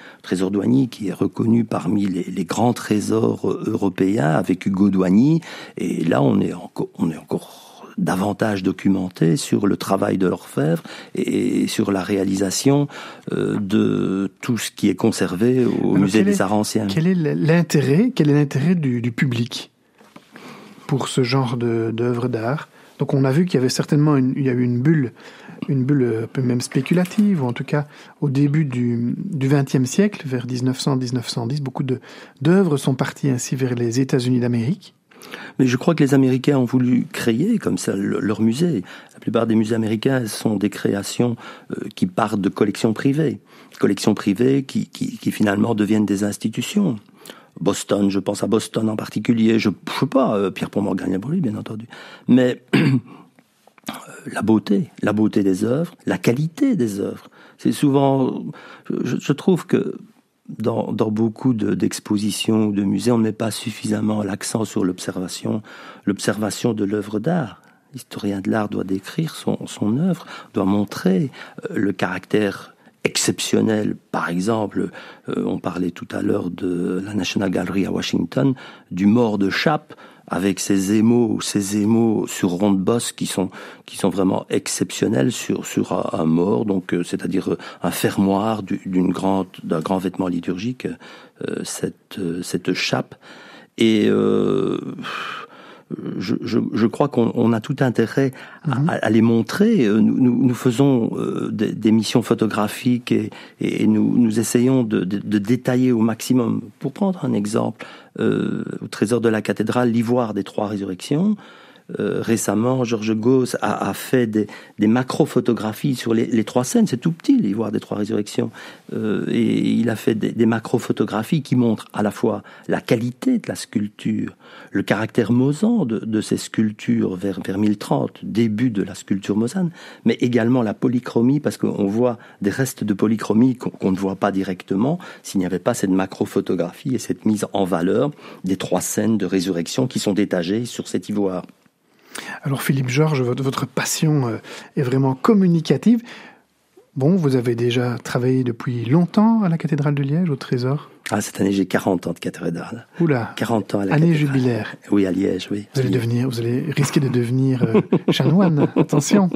qui est reconnu parmi les grands trésors européens avec Hugo d'Oigny. Et là, on est encore davantage documenté sur le travail de l'orfèvre et sur la réalisation de tout ce qui est conservé au musée des Arts Anciens. Quel est l'intérêt du public pour ce genre d'œuvres d'art? Donc on a vu qu'il y avait certainement il y a eu une bulle un peu même spéculative, ou en tout cas au début du XXe siècle, vers 1900-1910, beaucoup d'œuvres sont parties ainsi vers les États-Unis d'Amérique. Mais je crois que les Américains ont voulu créer comme ça leur musée. La plupart des musées américains sont des créations qui partent de collections privées qui finalement deviennent des institutions. Boston, je pense à Boston en particulier, je sais pas, Pierre-Paul Morgan pour lui, bien entendu. Mais la beauté des œuvres, la qualité des œuvres, c'est souvent, je trouve que dans beaucoup d'expositions ou de musées, on ne met pas suffisamment l'accent sur l'observation de l'œuvre d'art. L'historien de l'art doit décrire son œuvre, doit montrer le caractère exceptionnel. Par exemple, on parlait tout à l'heure de la National Gallery à Washington, du mort de Chappe, avec ces émaux sur rond de bosse qui sont vraiment exceptionnels sur un mort, donc c'est-à-dire un fermoir d'un grand vêtement liturgique, cette chape. Et je crois qu'on a tout intérêt à les montrer. Nous faisons des missions photographiques et nous essayons de détailler au maximum. Pour prendre un exemple, au Trésor de la cathédrale, l'ivoire des Trois Résurrections. Récemment, Georges Gauss a fait des macro-photographies sur les trois scènes. C'est tout petit, l'ivoire des Trois Résurrections. Et il a fait des macro-photographies qui montrent à la fois la qualité de la sculpture, le caractère mosant de ces sculptures vers 1030, début de la sculpture mosane, mais également la polychromie, parce qu'on voit des restes de polychromie qu'on ne voit pas directement s'il n'y avait pas cette macro-photographie et cette mise en valeur des trois scènes de résurrection qui sont détachées sur cet ivoire. Alors Philippe Georges, votre passion est vraiment communicative. Bon, vous avez déjà travaillé depuis longtemps à la cathédrale de Liège, au Trésor. Ah, cette année, j'ai 40 ans de cathédrale. Oula, 40 ans à la année cathédrale. Jubilaire. Oui, à Liège, oui. Vous allez risquer de devenir chanoine, attention.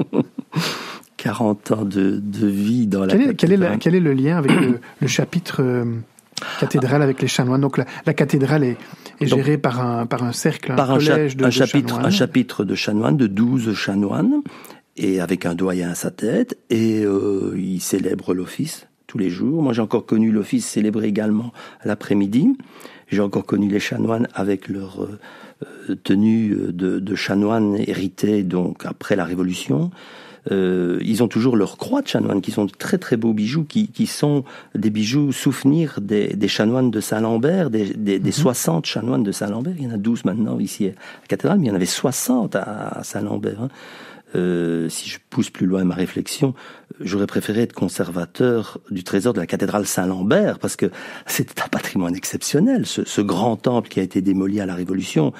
40 ans de vie dans la cathédrale. Quel est le lien avec le chapitre cathédrale avec les chanoines? Donc la cathédrale est gérée par un cercle, un collège de chanoines. Un chapitre de chanoines, de 12 chanoines, et avec un doyen à sa tête, et ils célèbrent l'office tous les jours. Moi, j'ai encore connu l'office célébré également l'après-midi. J'ai encore connu les chanoines avec leur tenue de chanoines héritée donc après la Révolution. Ils ont toujours leur croix de chanoine, qui sont de très très beaux bijoux, qui sont des bijoux souvenirs des chanoines de Saint-Lambert, des 60 chanoines de Saint-Lambert. Il y en a 12 maintenant ici à la cathédrale, mais il y en avait 60 à Saint-Lambert. Hein. Si je pousse plus loin ma réflexion, j'aurais préféré être conservateur du trésor de la cathédrale Saint-Lambert, parce que c'était un patrimoine exceptionnel, ce grand temple qui a été démoli à la Révolution.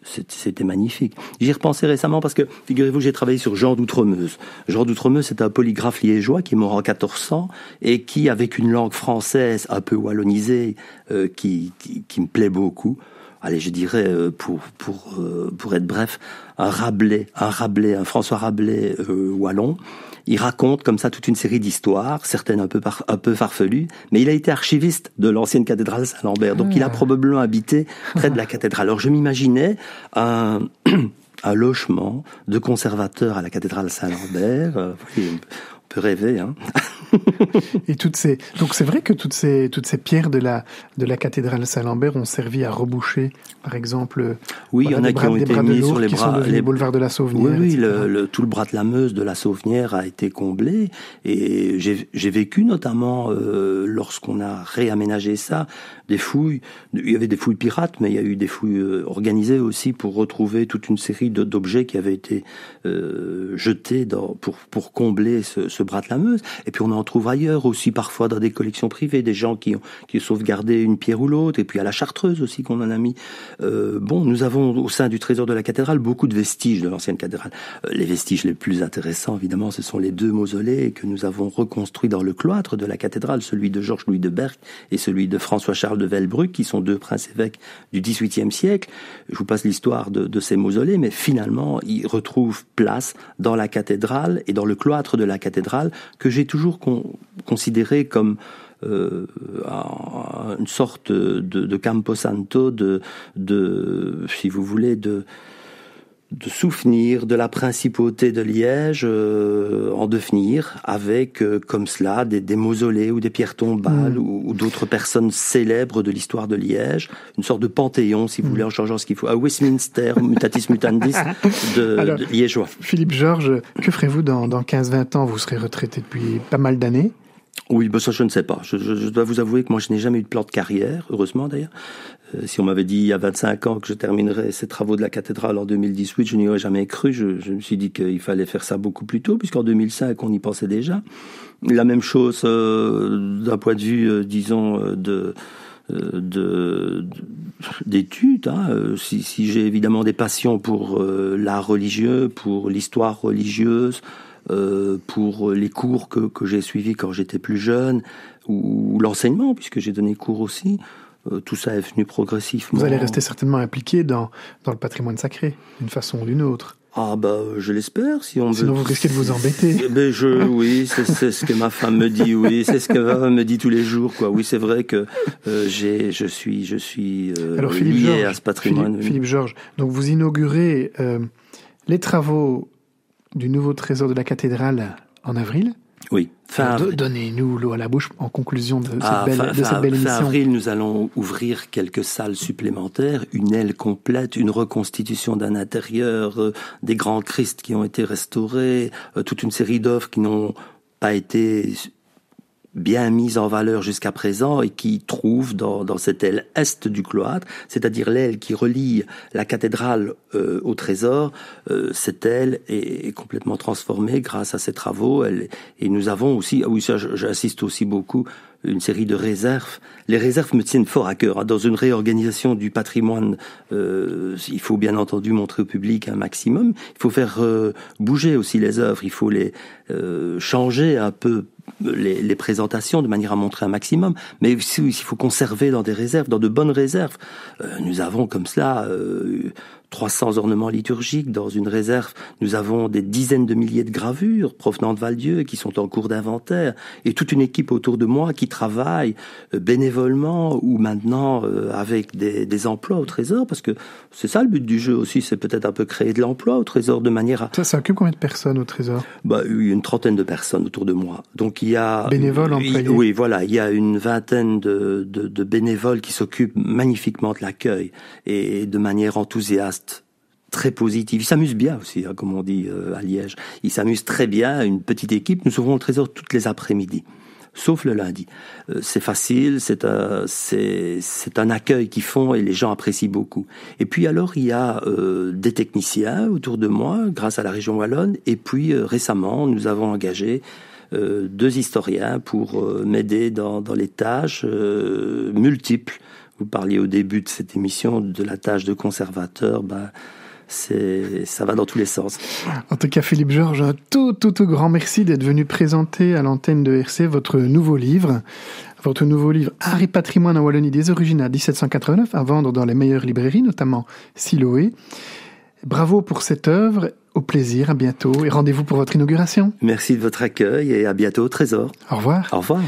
C'était magnifique. J'y ai repensé récemment parce que, figurez-vous, j'ai travaillé sur Jean d'Outremeuse. Jean d'Outremeuse, c'est un polygraphe liégeois qui est mort en 1400 et qui, avec une langue française un peu wallonisée, qui me plaît beaucoup. Allez, je dirais, pour être bref, un François Rabelais wallon. Il raconte comme ça toute une série d'histoires, certaines un peu farfelues, mais il a été archiviste de l'ancienne cathédrale Saint-Lambert, donc il a probablement habité près de la cathédrale. Alors je m'imaginais un logement de conservateur à la cathédrale Saint-Lambert. On peut rêver, hein. Et donc c'est vrai que toutes ces pierres de la cathédrale Saint-Lambert ont servi à reboucher, par exemple. Oui, il y en a qui ont été mis sur les boulevards de la Sauvenière. Oui, tout le bras de la Meuse de la Sauvenière a été comblé, et j'ai vécu notamment lorsqu'on a réaménagé ça, des fouilles. Il y avait des fouilles pirates, mais il y a eu des fouilles organisées aussi pour retrouver toute une série d'objets qui avaient été jetés pour combler ce bras de la Meuse. Et puis on en trouve ailleurs aussi, parfois dans des collections privées, des gens qui ont sauvegardé une pierre ou l'autre, et puis à la Chartreuse aussi qu'on en a mis. Nous avons au sein du trésor de la cathédrale beaucoup de vestiges de l'ancienne cathédrale. Les vestiges les plus intéressants, évidemment, ce sont les deux mausolées que nous avons reconstruits dans le cloître de la cathédrale, celui de Georges-Louis de Berck et celui de François-Charles de Velbruck, qui sont deux princes-évêques du XVIIIe siècle. Je vous passe l'histoire de ces mausolées, mais finalement, ils retrouvent place dans la cathédrale et dans le cloître de la cathédrale, que j'ai toujours considéré comme une sorte de camposanto, si vous voulez, de souvenir de la principauté de Liège en devenir, avec comme cela des mausolées ou des pierres tombales ou d'autres personnes célèbres de l'histoire de Liège, une sorte de panthéon, si vous voulez, en changeant ce qu'il faut, à Westminster, mutatis mutandis, de liégeois. Philippe Georges, que ferez-vous dans 15-20 ans? Vous serez retraité depuis pas mal d'années. Oui, ça je ne sais pas. Je dois vous avouer que moi je n'ai jamais eu de plan de carrière, heureusement d'ailleurs. Si on m'avait dit il y a 25 ans que je terminerais ces travaux de la cathédrale en 2018, je n'y aurais jamais cru. Je me suis dit qu'il fallait faire ça beaucoup plus tôt, puisqu'en 2005 on y pensait déjà. La même chose d'un point de vue, disons, d'études. Si j'ai évidemment des passions pour l'art religieux, pour l'histoire religieuse, pour les cours que j'ai suivis quand j'étais plus jeune, ou l'enseignement, puisque j'ai donné cours aussi, tout ça est venu progressivement. Vous allez rester certainement impliqué dans le patrimoine sacré, d'une façon ou d'une autre. Ah bah je l'espère si on Sinon veut. vous risquez de vous embêter. Ben oui, c'est ce que ma femme me dit. Oui, c'est ce que ma femme me dit tous les jours. Quoi. Oui, c'est vrai que je suis Alors, Philippe lié Georges, à ce patrimoine. Philippe Georges, donc vous inaugurez les travaux du nouveau trésor de la cathédrale en avril. Oui. Donnez-nous l'eau à la bouche en conclusion de cette belle émission. Fin avril, nous allons ouvrir quelques salles supplémentaires, une aile complète, une reconstitution d'un intérieur, des grands Christ qui ont été restaurés, toute une série d'œuvres qui n'ont pas été bien mise en valeur jusqu'à présent et qui trouve dans cette aile est du cloître, c'est-à-dire l'aile qui relie la cathédrale au trésor, cette aile est complètement transformée grâce à ces travaux. Et nous avons aussi, oui ça j'insiste aussi beaucoup, une série de réserves. Les réserves me tiennent fort à cœur. Dans une réorganisation du patrimoine, il faut bien entendu montrer au public un maximum. Il faut faire bouger aussi les œuvres. Il faut les changer un peu les présentations de manière à montrer un maximum, mais aussi, il faut conserver dans des réserves, dans de bonnes réserves. Nous avons comme cela 300 ornements liturgiques dans une réserve. Nous avons des dizaines de milliers de gravures provenant de Val-Dieu qui sont en cours d'inventaire et toute une équipe autour de moi qui travaille bénévolement ou maintenant avec des emplois au trésor, parce que c'est ça le but du jeu aussi, c'est peut-être un peu créer de l'emploi au trésor de manière à... Ça occupe combien de personnes au trésor? Une trentaine de personnes autour de moi. Donc il y a... Bénévoles, employés? Oui, voilà, il y a une vingtaine de bénévoles qui s'occupent magnifiquement de l'accueil et de manière enthousiaste, très positive. Ils s'amusent bien aussi, comme on dit à Liège. Ils s'amusent très bien, une petite équipe. Nous ouvrons le trésor toutes les après-midi, sauf le lundi. C'est facile, c'est un accueil qu'ils font et les gens apprécient beaucoup. Et puis alors, il y a des techniciens autour de moi, grâce à la région wallonne. Et puis récemment, nous avons engagé 2 historiens pour m'aider dans les tâches multiples. Vous parliez au début de cette émission de la tâche de conservateur, ça va dans tous les sens. En tout cas, Philippe Georges, un tout grand merci d'être venu présenter à l'antenne de RC votre nouveau livre Art et patrimoine en Wallonie des origines à 1789, à vendre dans les meilleures librairies, notamment Siloé. Bravo pour cette œuvre, au plaisir, à bientôt et rendez-vous pour votre inauguration. Merci de votre accueil et à bientôt au Trésor. Au revoir. Au revoir.